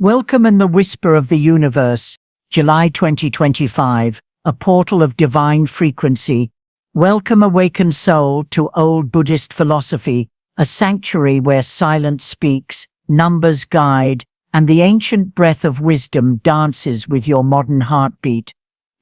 Welcome in the whisper of the universe, July 2025, a portal of divine frequency. Welcome, awakened soul, to old Buddhist philosophy, a sanctuary where silence speaks, numbers guide, and the ancient breath of wisdom dances with your modern heartbeat.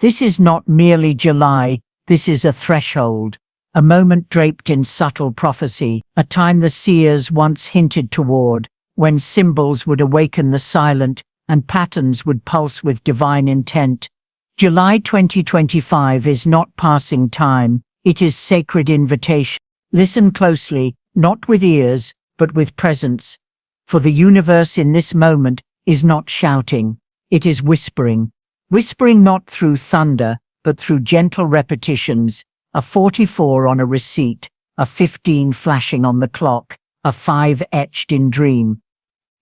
This is not merely July, this is a threshold, a moment draped in subtle prophecy, a time the seers once hinted toward, when symbols would awaken the silent and patterns would pulse with divine intent. July 2025 is not passing time, it is sacred invitation. Listen closely, not with ears, but with presence. For the universe in this moment is not shouting, it is whispering. Whispering not through thunder, but through gentle repetitions, a 44 on a receipt, a 15 flashing on the clock, a 5 etched in dream.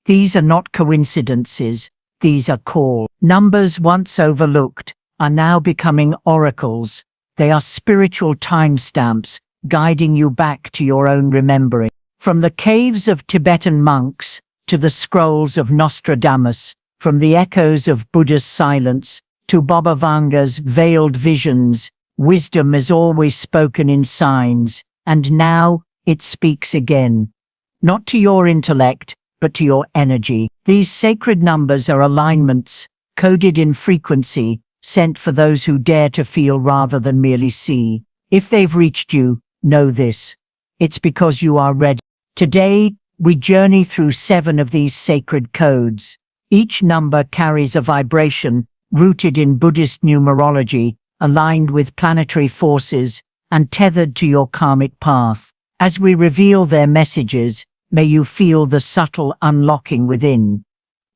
These are not coincidences, these are call. Numbers once overlooked are now becoming oracles. They are spiritual timestamps, guiding you back to your own remembering. From the caves of Tibetan monks, to the scrolls of Nostradamus, from the echoes of Buddha's silence, to Baba Vanga's veiled visions, wisdom is always spoken in signs, and now it speaks again. Not to your intellect, but to your energy. These sacred numbers are alignments, coded in frequency, sent for those who dare to feel rather than merely see. If they've reached you, know this. It's because you are ready. Today, we journey through 7 of these sacred codes. Each number carries a vibration, rooted in Buddhist numerology, aligned with planetary forces, and tethered to your karmic path. As we reveal their messages, may you feel the subtle unlocking within.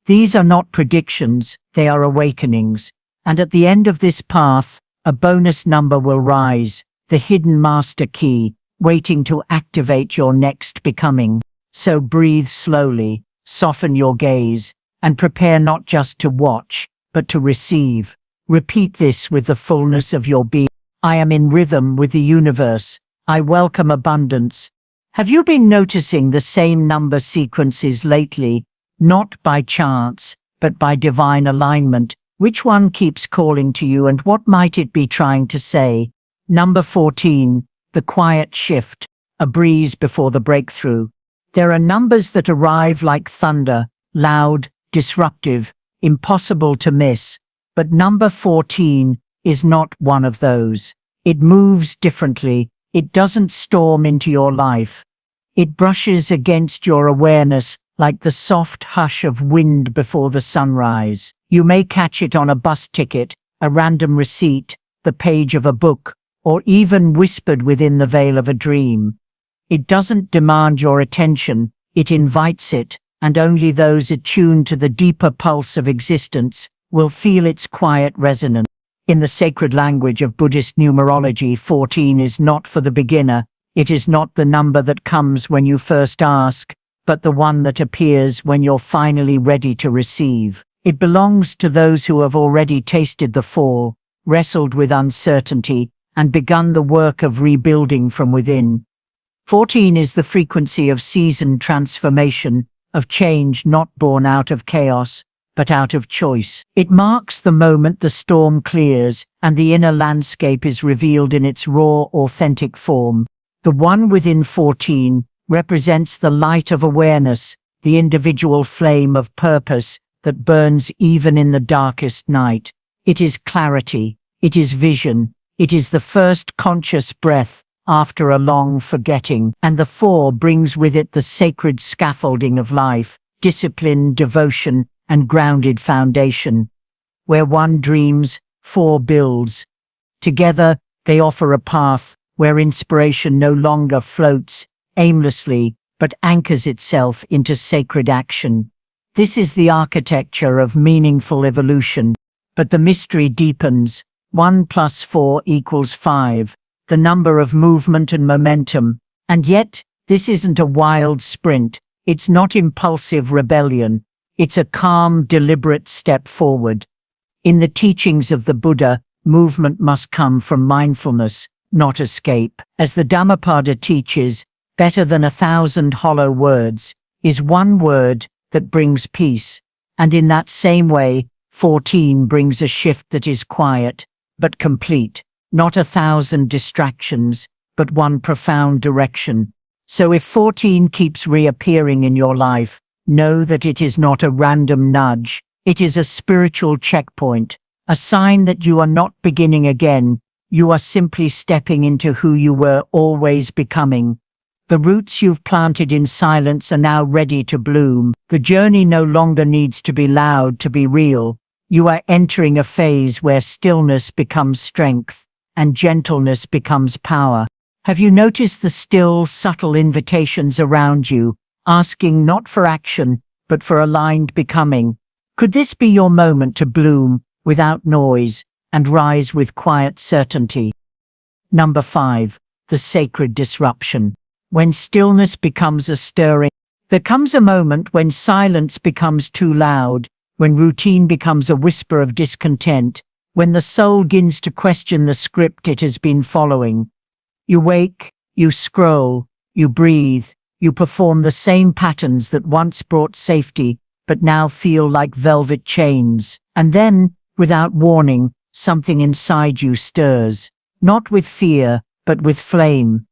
These are not predictions, they are awakenings. And at the end of this path, a bonus number will rise, the hidden master key, waiting to activate your next becoming. So breathe slowly, soften your gaze, and prepare not just to watch, but to receive. Repeat this with the fullness of your being. I am in rhythm with the universe. I welcome abundance. Have you been noticing the same number sequences lately? Not by chance, but by divine alignment. Which one keeps calling to you, and what might it be trying to say? Number 14, the quiet shift, a breeze before the breakthrough. There are numbers that arrive like thunder, loud, disruptive, impossible to miss. But number 14 is not one of those. It moves differently. It doesn't storm into your life. It brushes against your awareness like the soft hush of wind before the sunrise. You may catch it on a bus ticket, a random receipt, the page of a book, or even whispered within the veil of a dream. It doesn't demand your attention, it invites it, and only those attuned to the deeper pulse of existence will feel its quiet resonance. In the sacred language of Buddhist numerology, 14 is not for the beginner. It is not the number that comes when you first ask, but the one that appears when you're finally ready to receive. It belongs to those who have already tasted the fall, wrestled with uncertainty, and begun the work of rebuilding from within. 14 is the frequency of seasoned transformation, of change not born out of chaos, but out of choice. It marks the moment the storm clears and the inner landscape is revealed in its raw, authentic form. The one within 14 represents the light of awareness, the individual flame of purpose that burns even in the darkest night. It is clarity, it is vision, it is the first conscious breath after a long forgetting, and the 4 brings with it the sacred scaffolding of life, discipline, devotion, and grounded foundation. Where 1 dreams, 4 builds. Together, they offer a path where inspiration no longer floats aimlessly, but anchors itself into sacred action. This is the architecture of meaningful evolution. But the mystery deepens. 1 + 4 = 5, the number of movement and momentum. And yet, this isn't a wild sprint. It's not impulsive rebellion. It's a calm, deliberate step forward. In the teachings of the Buddha, movement must come from mindfulness, not escape. As the Dhammapada teaches, better than 1,000 hollow words is 1 word that brings peace. And in that same way, 14 brings a shift that is quiet, but complete, not 1,000 distractions, but one profound direction. So if 14 keeps reappearing in your life, know that it is not a random nudge, it is a spiritual checkpoint, a sign that you are not beginning again, you are simply stepping into who you were always becoming. The roots you've planted in silence are now ready to bloom. The journey no longer needs to be loud to be real. You are entering a phase where stillness becomes strength, and gentleness becomes power. Have you noticed the still, subtle invitations around you, asking not for action, but for aligned becoming? Could this be your moment to bloom, without noise, and rise with quiet certainty? Number 5. The sacred disruption. When stillness becomes a stirring, there comes a moment when silence becomes too loud, when routine becomes a whisper of discontent, when the soul begins to question the script it has been following. You wake, you scroll, you breathe, you perform the same patterns that once brought safety, but now feel like velvet chains. And then, without warning, something inside you stirs, not with fear, but with flame.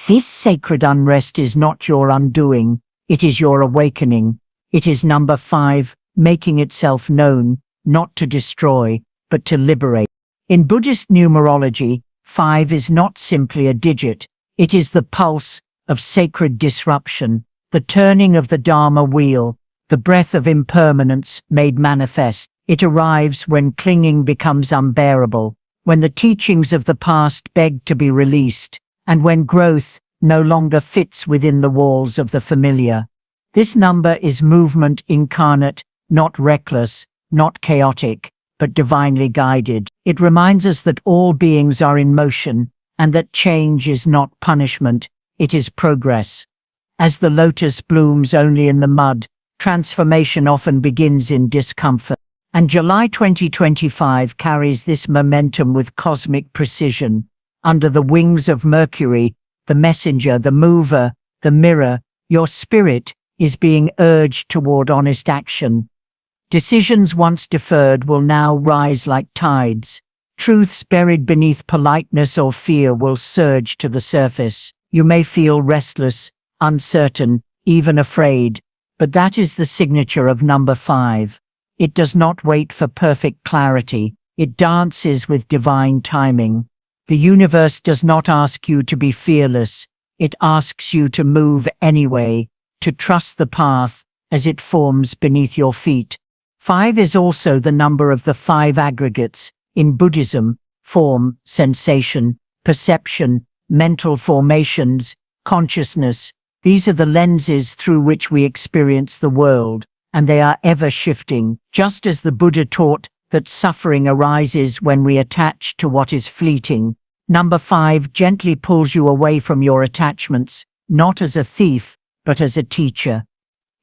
This sacred unrest is not your undoing, it is your awakening. It is number 5, making itself known, not to destroy, but to liberate. In Buddhist numerology, 5 is not simply a digit, it is the pulse of sacred disruption, the turning of the Dharma wheel, the breath of impermanence made manifest. It arrives when clinging becomes unbearable, when the teachings of the past beg to be released, and when growth no longer fits within the walls of the familiar. This number is movement incarnate, not reckless, not chaotic, but divinely guided. It reminds us that all beings are in motion, and that change is not punishment, it is progress. As the lotus blooms only in the mud, transformation often begins in discomfort. And July 2025 carries this momentum with cosmic precision. Under the wings of Mercury, the messenger, the mover, the mirror, your spirit is being urged toward honest action. Decisions once deferred will now rise like tides. Truths buried beneath politeness or fear will surge to the surface. You may feel restless, uncertain, even afraid, but that is the signature of number 5. It does not wait for perfect clarity. It dances with divine timing. The universe does not ask you to be fearless. It asks you to move anyway, to trust the path as it forms beneath your feet. 5 is also the number of the 5 aggregates in Buddhism: form, sensation, perception, mental formations, consciousness. These are the lenses through which we experience the world, and they are ever shifting. Just as the Buddha taught that suffering arises when we attach to what is fleeting, number 5 gently pulls you away from your attachments, not as a thief, but as a teacher.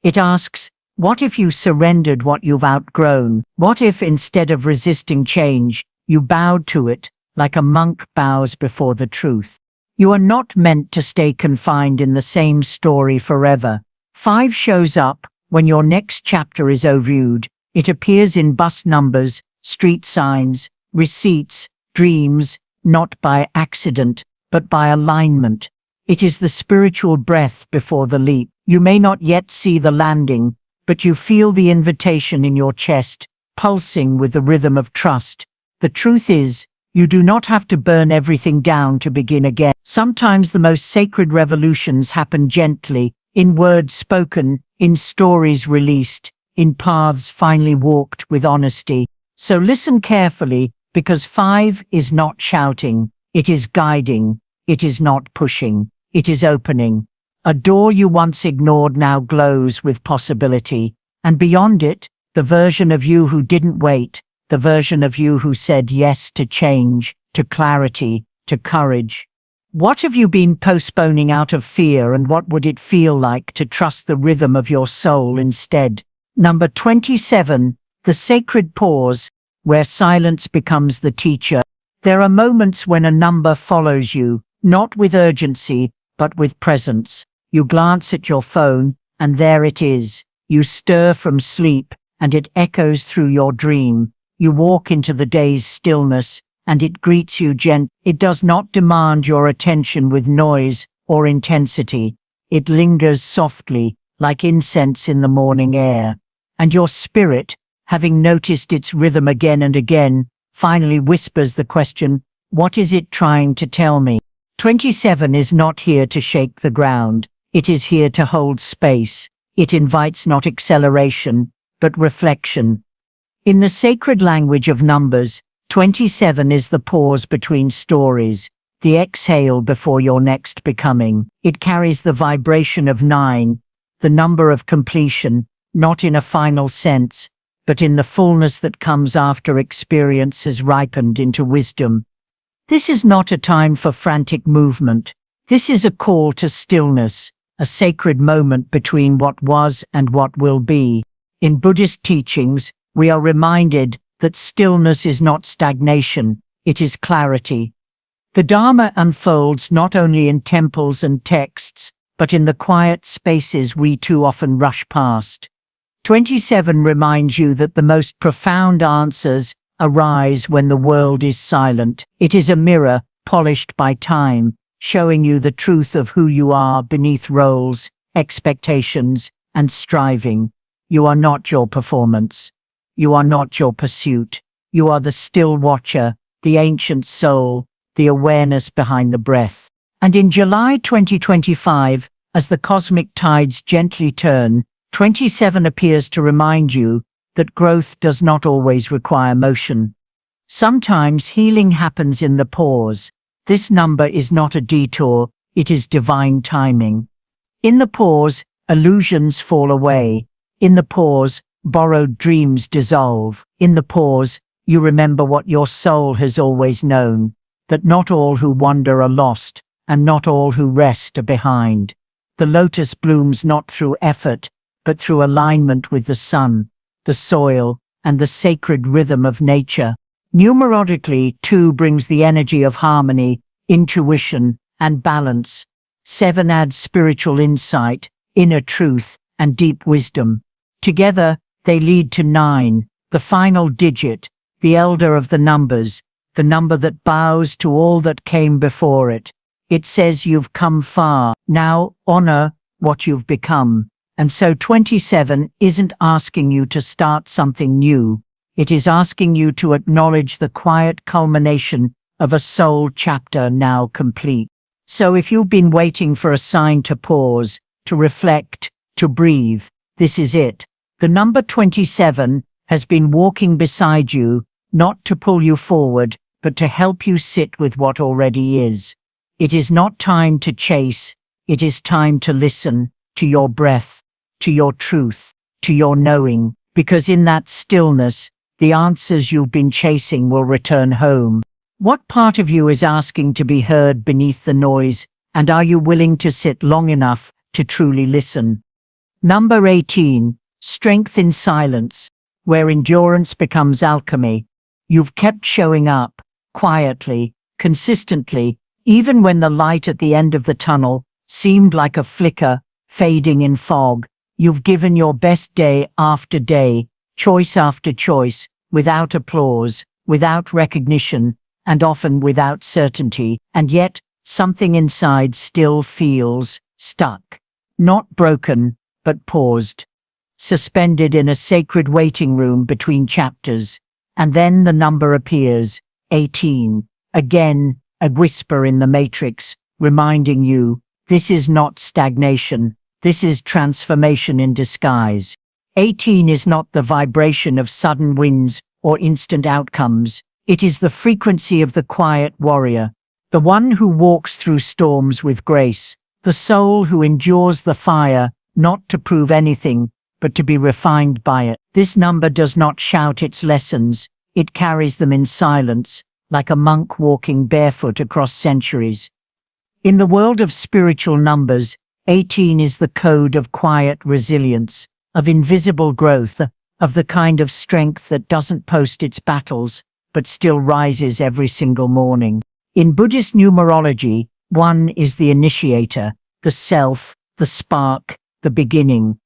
It asks, what if you surrendered what you've outgrown? What if instead of resisting change, you bowed to it, like a monk bows before the truth? You are not meant to stay confined in the same story forever. 5 shows up when your next chapter is overviewed. It appears in bus numbers, street signs, receipts, dreams, not by accident, but by alignment. It is the spiritual breath before the leap. You may not yet see the landing, but you feel the invitation in your chest, pulsing with the rhythm of trust. The truth is, you do not have to burn everything down to begin again. Sometimes the most sacred revolutions happen gently, in words spoken, in stories released, in paths finally walked with honesty. So listen carefully, because 5 is not shouting, it is guiding, it is not pushing, it is opening. A door you once ignored now glows with possibility, and beyond it, the version of you who didn't wait, the version of you who said yes to change, to clarity, to courage. What have you been postponing out of fear, and what would it feel like to trust the rhythm of your soul instead? Number 27, the sacred pause, where silence becomes the teacher. There are moments when a number follows you, not with urgency, but with presence. You glance at your phone, and there it is. You stir from sleep, and it echoes through your dream. You walk into the day's stillness, and it greets you gently. It does not demand your attention with noise or intensity. It lingers softly, like incense in the morning air. And your spirit, having noticed its rhythm again and again, finally whispers the question, what is it trying to tell me? 27 is not here to shake the ground. It is here to hold space. It invites not acceleration, but reflection. In the sacred language of numbers, 27 is the pause between stories, the exhale before your next becoming. It carries the vibration of 9, the number of completion, not in a final sense, but in the fullness that comes after experience has ripened into wisdom. This is not a time for frantic movement. This is a call to stillness, a sacred moment between what was and what will be. In Buddhist teachings, we are reminded that stillness is not stagnation, it is clarity. The Dharma unfolds not only in temples and texts, but in the quiet spaces we too often rush past. 27 reminds you that the most profound answers arise when the world is silent. It is a mirror, polished by time, showing you the truth of who you are beneath roles, expectations, and striving. You are not your performance. You are not your pursuit. You are the still watcher, the ancient soul, the awareness behind the breath. And in July 2025, as the cosmic tides gently turn, 27 appears to remind you that growth does not always require motion. Sometimes healing happens in the pause. This number is not a detour, it is divine timing. In the pause, illusions fall away. In the pause, borrowed dreams dissolve. In the pause, you remember what your soul has always known, that not all who wander are lost, and not all who rest are behind. The lotus blooms not through effort, but through alignment with the sun, the soil, and the sacred rhythm of nature. Numerologically, 2 brings the energy of harmony, intuition, and balance. 7 adds spiritual insight, inner truth, and deep wisdom. Together, they lead to 9, the final digit, the elder of the numbers, the number that bows to all that came before it. It says you've come far. Now, honor what you've become. And so 27 isn't asking you to start something new. It is asking you to acknowledge the quiet culmination of a soul chapter now complete. So if you've been waiting for a sign to pause, to reflect, to breathe, this is it. The number 27 has been walking beside you, not to pull you forward, but to help you sit with what already is. It is not time to chase, it is time to listen, to your breath, to your truth, to your knowing, because in that stillness, the answers you've been chasing will return home. What part of you is asking to be heard beneath the noise, and are you willing to sit long enough to truly listen? Number 18, strength in silence, where endurance becomes alchemy. You've kept showing up, quietly, consistently, even when the light at the end of the tunnel seemed like a flicker, fading in fog. You've given your best day after day, choice after choice, without applause, without recognition, and often without certainty, and yet something inside still feels stuck. Not broken, but paused. Suspended in a sacred waiting room between chapters. And then the number appears, 18. Again, a whisper in the matrix, reminding you, this is not stagnation. This is transformation in disguise. 18 is not the vibration of sudden wins or instant outcomes. It is the frequency of the quiet warrior, the one who walks through storms with grace, the soul who endures the fire, not to prove anything, but to be refined by it. This number does not shout its lessons, it carries them in silence, like a monk walking barefoot across centuries. In the world of spiritual numbers, 18 is the code of quiet resilience, of invisible growth, of the kind of strength that doesn't post its battles, but still rises every single morning. In Buddhist numerology, 1 is the initiator, the self, the spark, the beginning.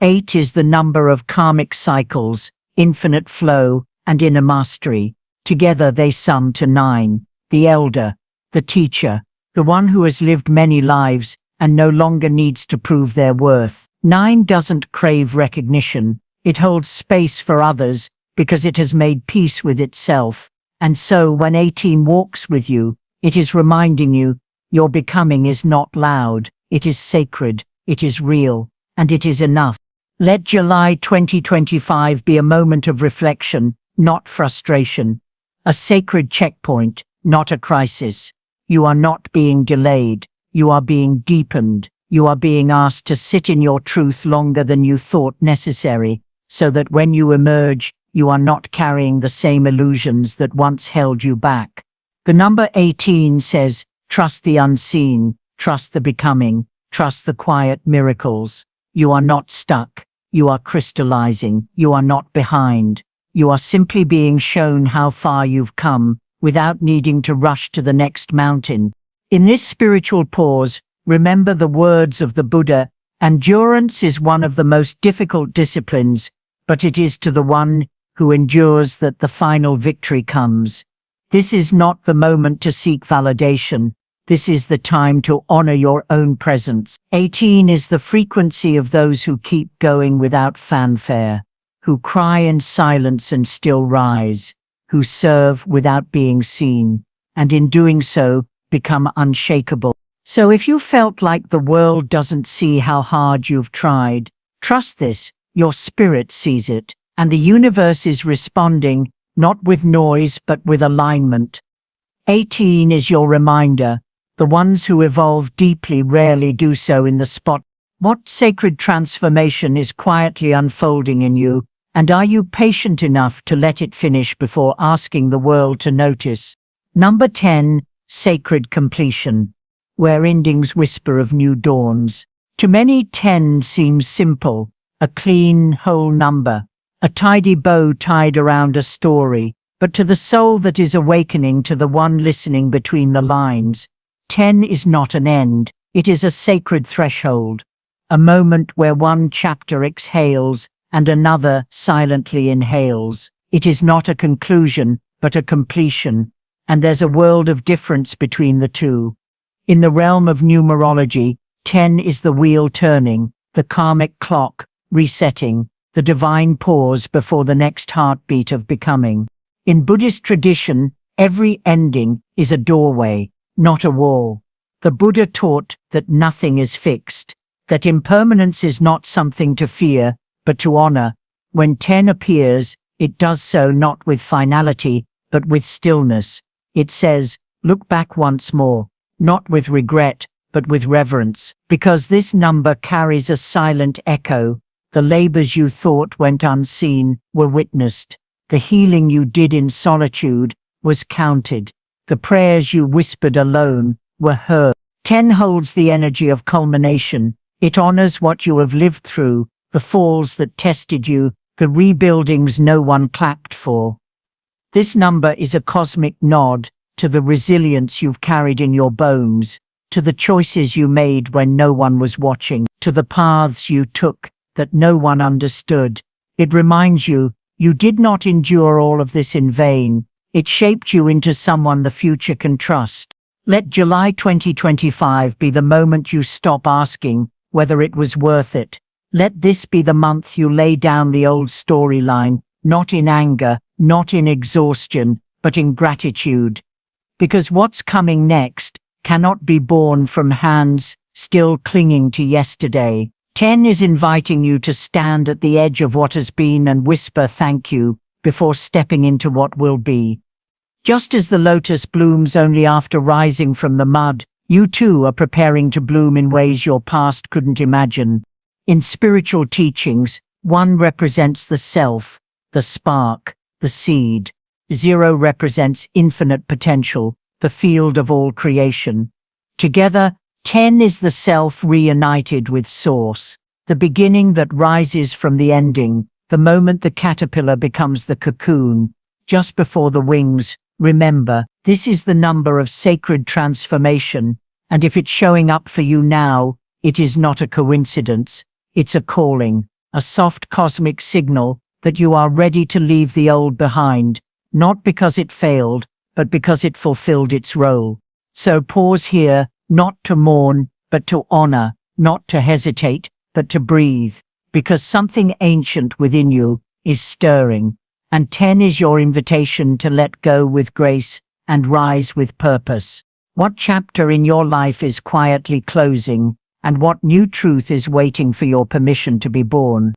8 is the number of karmic cycles, infinite flow, and inner mastery. Together they sum to 9, the elder, the teacher, the one who has lived many lives and no longer needs to prove their worth. 9 doesn't crave recognition, it holds space for others because it has made peace with itself. And so when 18 walks with you, it is reminding you, your becoming is not loud, it is sacred, it is real, and it is enough. Let July 2025 be a moment of reflection, not frustration. A sacred checkpoint, not a crisis. You are not being delayed. You are being deepened. You are being asked to sit in your truth longer than you thought necessary, so that when you emerge, you are not carrying the same illusions that once held you back. The number 18 says, trust the unseen, trust the becoming, trust the quiet miracles. You are not stuck. You are crystallizing. You are not behind. You are simply being shown how far you've come, without needing to rush to the next mountain. In this spiritual pause, remember the words of the Buddha, endurance is one of the most difficult disciplines, but it is to the one who endures that the final victory comes. This is not the moment to seek validation. This is the time to honor your own presence. 18 is the frequency of those who keep going without fanfare, who cry in silence and still rise, who serve without being seen, and in doing so, become unshakable. So if you felt like the world doesn't see how hard you've tried, trust this, your spirit sees it, and the universe is responding, not with noise but with alignment. 18 is your reminder. The ones who evolve deeply rarely do so in the spot. What sacred transformation is quietly unfolding in you, and are you patient enough to let it finish before asking the world to notice? Number 10, sacred completion, where endings whisper of new dawns. To many, 10 seems simple, a clean, whole number, a tidy bow tied around a story, but to the soul that is awakening, to the one listening between the lines, 10 is not an end, it is a sacred threshold, a moment where one chapter exhales and another silently inhales. It is not a conclusion, but a completion, and there's a world of difference between the two. In the realm of numerology, 10 is the wheel turning, the karmic clock resetting, the divine pause before the next heartbeat of becoming. In Buddhist tradition, every ending is a doorway, not a wall. The Buddha taught that nothing is fixed, that impermanence is not something to fear, but to honor. When 10 appears, it does so not with finality, but with stillness. It says, look back once more, not with regret, but with reverence, because this number carries a silent echo. The labors you thought went unseen were witnessed. The healing you did in solitude was counted. The prayers you whispered alone were heard. 10 holds the energy of culmination. It honors what you have lived through, the falls that tested you, the rebuildings no one clapped for. This number is a cosmic nod to the resilience you've carried in your bones, to the choices you made when no one was watching, to the paths you took that no one understood. It reminds you, you did not endure all of this in vain. It shaped you into someone the future can trust. Let July 2025 be the moment you stop asking whether it was worth it. Let this be the month you lay down the old storyline, not in anger, not in exhaustion, but in gratitude. Because what's coming next cannot be born from hands still clinging to yesterday. 10 is inviting you to stand at the edge of what has been and whisper thank you before stepping into what will be. Just as the lotus blooms only after rising from the mud, you too are preparing to bloom in ways your past couldn't imagine. In spiritual teachings, 1 represents the self, the spark, the seed. 0 represents infinite potential, the field of all creation. Together, 10 is the self reunited with Source, the beginning that rises from the ending, the moment the caterpillar becomes the cocoon, just before the wings. Remember, this is the number of sacred transformation, and if it's showing up for you now, it is not a coincidence, it's a calling. a soft cosmic signal that you are ready to leave the old behind, not because it failed, but because it fulfilled its role. So pause here, not to mourn, but to honor, not to hesitate, but to breathe, because something ancient within you is stirring. And 10 is your invitation to let go with grace and rise with purpose. What chapter in your life is quietly closing, and what new truth is waiting for your permission to be born?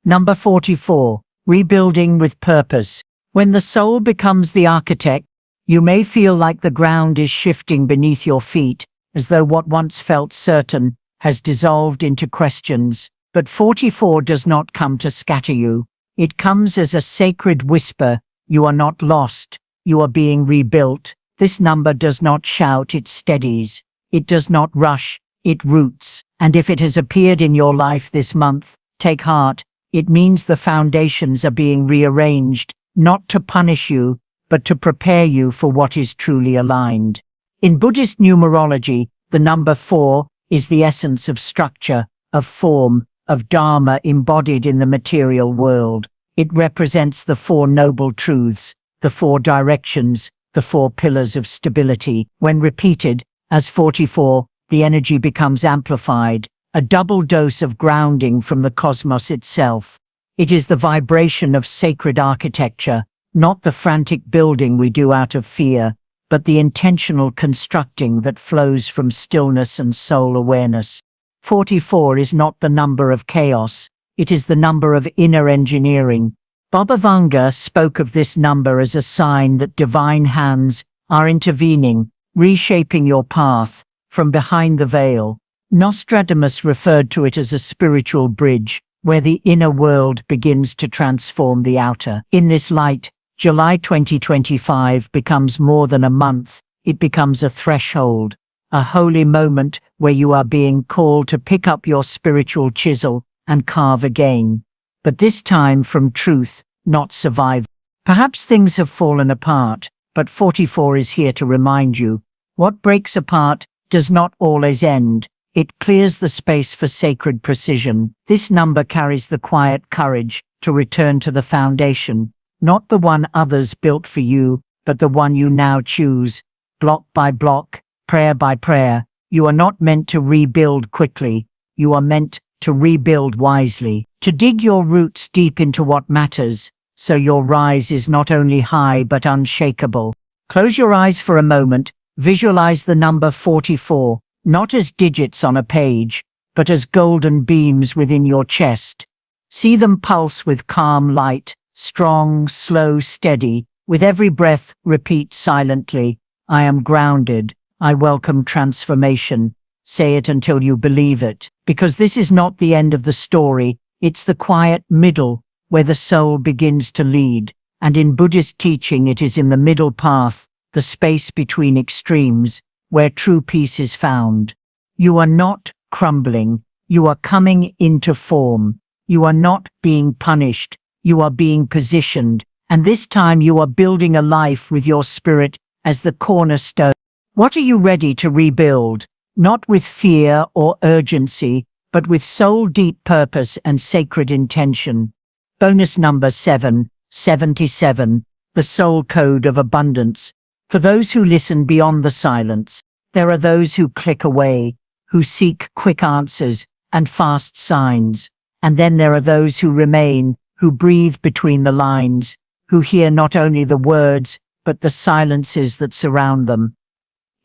Number 44. Rebuilding with purpose. When the soul becomes the architect, you may feel like the ground is shifting beneath your feet, as though what once felt certain has dissolved into questions. But 44 does not come to scatter you. It comes as a sacred whisper. You are not lost. You are being rebuilt. This number does not shout, it steadies. It does not rush, it roots. And if it has appeared in your life this month, take heart. It means the foundations are being rearranged, not to punish you, but to prepare you for what is truly aligned. In Buddhist numerology, the number 4 is the essence of structure, of form, of Dharma embodied in the material world. It represents the 4 noble truths, the 4 directions, the 4 pillars of stability. When repeated as 44, the energy becomes amplified, a double dose of grounding from the cosmos itself. It is the vibration of sacred architecture, not the frantic building we do out of fear, but the intentional constructing that flows from stillness and soul awareness. 44 is not the number of chaos, it is the number of inner engineering. Baba Vanga spoke of this number as a sign that divine hands are intervening, reshaping your path from behind the veil. Nostradamus referred to it as a spiritual bridge, where the inner world begins to transform the outer. In this light, July 2025 becomes more than a month, it becomes a threshold, a holy moment where you are being called to pick up your spiritual chisel and carve again. But this time from truth, not survival. Perhaps things have fallen apart, but 44 is here to remind you, what breaks apart does not always end. It clears the space for sacred precision. This number carries the quiet courage to return to the foundation, not the one others built for you, but the one you now choose. Block by block, prayer by prayer, you are not meant to rebuild quickly, you are meant to rebuild wisely, to dig your roots deep into what matters, so your rise is not only high but unshakable. Close your eyes for a moment, visualize the number 44, not as digits on a page, but as golden beams within your chest. See them pulse with calm light, strong, slow, steady. With every breath, repeat silently, I am grounded, I welcome transformation. Say it until you believe it, because this is not the end of the story, it's the quiet middle, where the soul begins to lead. And in Buddhist teaching it is in the middle path, the space between extremes, where true peace is found. You are not crumbling, you are coming into form. You are not being punished, you are being positioned, and this time you are building a life with your spirit as the cornerstone. What are you ready to rebuild? Not with fear or urgency, but with soul-deep purpose and sacred intention. Bonus number 7, 77, the soul code of abundance. For those who listen beyond the silence, there are those who click away, who seek quick answers and fast signs. And then there are those who remain, who breathe between the lines, who hear not only the words, but the silences that surround them.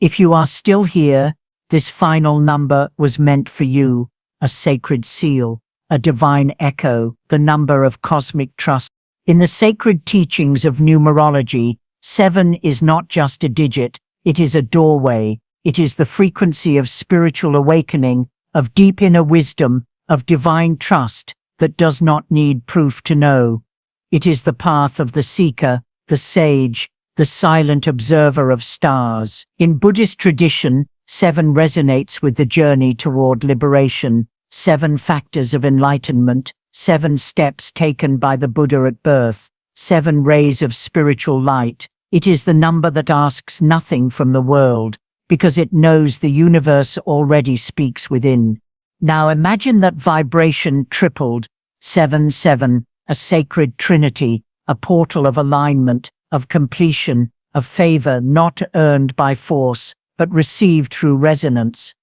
If you are still here, this final number was meant for you, a sacred seal, a divine echo, the number of cosmic trust. In the sacred teachings of numerology, 7 is not just a digit, it is a doorway. It is the frequency of spiritual awakening, of deep inner wisdom, of divine trust that does not need proof to know. It is the path of the seeker, the sage, the silent observer of stars. In Buddhist tradition, 7 resonates with the journey toward liberation, 7 factors of enlightenment, 7 steps taken by the Buddha at birth, 7 rays of spiritual light. It is the number that asks nothing from the world, because it knows the universe already speaks within. Now imagine that vibration tripled, 7-7, a sacred trinity, a portal of alignment, of completion, of favor not earned by force, but received through resonance.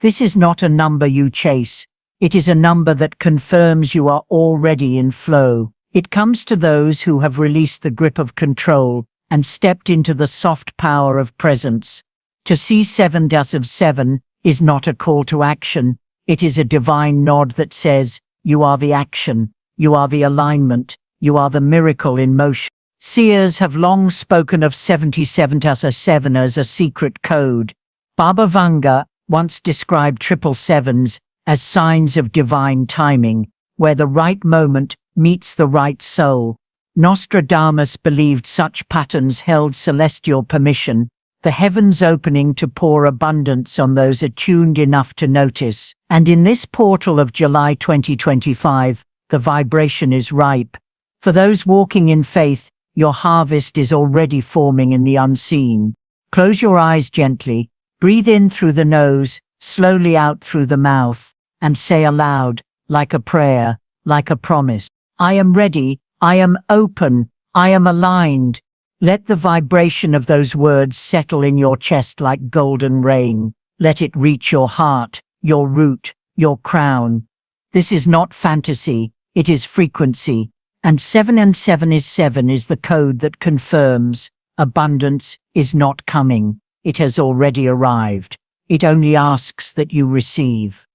This is not a number you chase. It is a number that confirms you are already in flow. It comes to those who have released the grip of control and stepped into the soft power of presence. To see 7 does of 7 is not a call to action. It is a divine nod that says, you are the action, you are the alignment, you are the miracle in motion. Seers have long spoken of 77 as a 7 as a secret code. Baba Vanga once described 777s as signs of divine timing, where the right moment meets the right soul. Nostradamus believed such patterns held celestial permission, the heavens opening to pour abundance on those attuned enough to notice. And in this portal of July 2025, the vibration is ripe. For those walking in faith, your harvest is already forming in the unseen. Close your eyes gently, breathe in through the nose, slowly out through the mouth, and say aloud, like a prayer, like a promise, I am ready, I am open, I am aligned. Let the vibration of those words settle in your chest like golden rain. Let it reach your heart, your root, your crown. This is not fantasy, it is frequency. And 7 and 7 is 7 is the code that confirms abundance is not coming. It has already arrived. It only asks that you receive.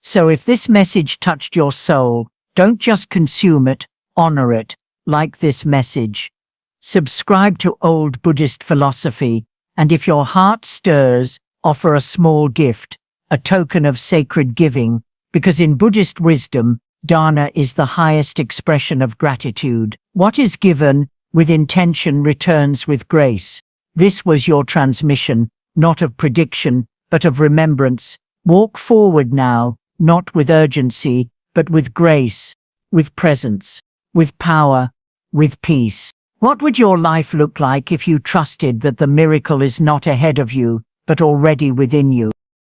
So if this message touched your soul, don't just consume it, honor it, like this message. Subscribe to old Buddhist philosophy, and if your heart stirs, offer a small gift, a token of sacred giving, because in Buddhist wisdom, dana is the highest expression of gratitude. What is given with intention returns with grace. This was your transmission, not of prediction, but of remembrance. Walk forward now, not with urgency, but with grace, with presence, with power, with peace. What would your life look like if you trusted that the miracle is not ahead of you, but already within you?